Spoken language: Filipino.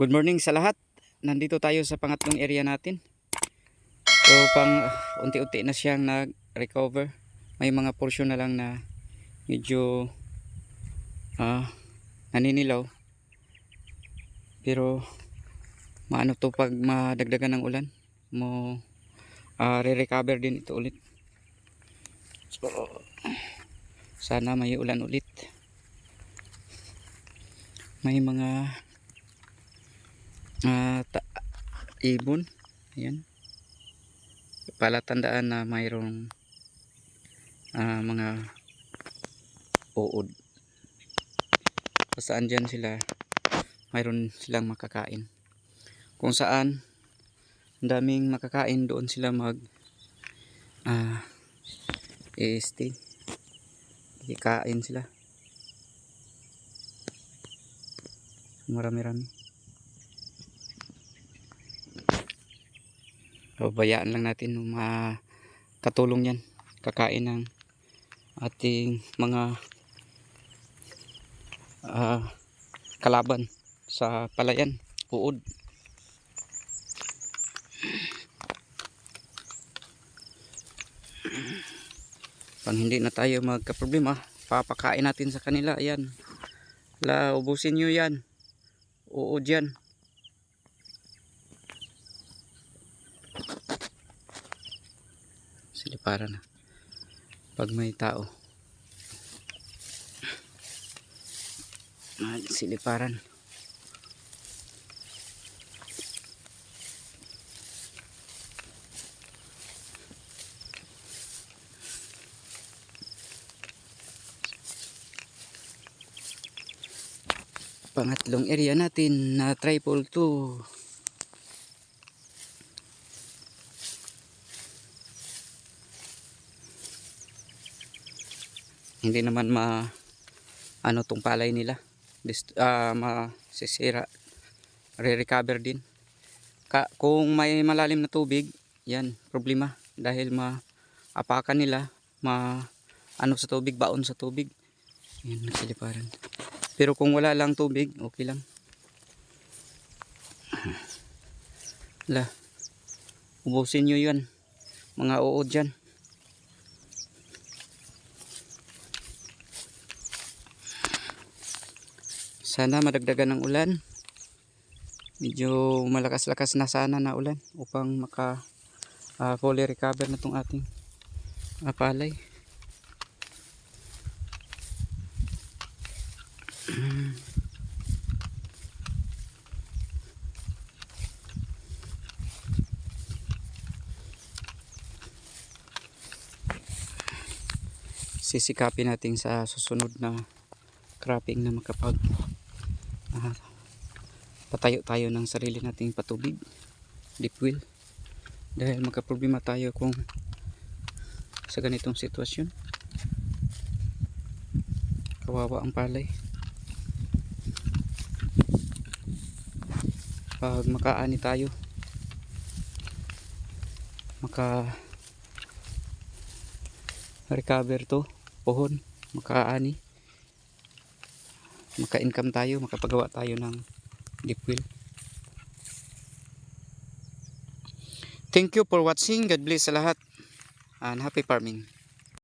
Good morning sa lahat. Nandito tayo sa pangatlong area natin. So unti-unti na siyang nag-recover. May mga portion na lang na medyo naninilaw. Pero maano to pag madagdagan ng ulan, mo re-recover din ito ulit. So sana may ulan ulit. May mga ibon, ayan, palatandaan na mayroong mga uod. Saan dyan sila, mayroon silang makakain. Kung saan daming makakain, doon sila mag stay, kain sila, marami-rami. So, bayaan lang natin katulong yan, kakain ng ating mga kalaban sa palayan, uod. Pang hindi na tayo magka-problema, papakain natin sa kanila. Ayan, ubusin nyo yan, uod yan. Siliparan na pag may tao, siliparan. Pangatlong area natin na triple 2. Hindi naman ano tong palay nila, masisira, re-recover din. Kung may malalim na tubig, yan problema, dahil maapakan nila, ano sa tubig, baon sa tubig. Yan, nagsiliparan. Pero kung wala lang tubig, okay lang. Ubusin nyo yan, mga uod dyan. Sana madagdagan ng ulan. Medyo malakas-lakas na sana na ulan upang fully recover na itong ating palay. Sisikapin natin sa susunod na cropping na patayo tayo ng sarili nating patubig, deep well, dahil magka-problema tayo kung sa ganitong sitwasyon. Kawawa ang palay pag makaani tayo, recover to pohon, makaani, maka-income tayo, makapagawa tayo ng deep well. Thank you for watching. God bless sa lahat and happy farming.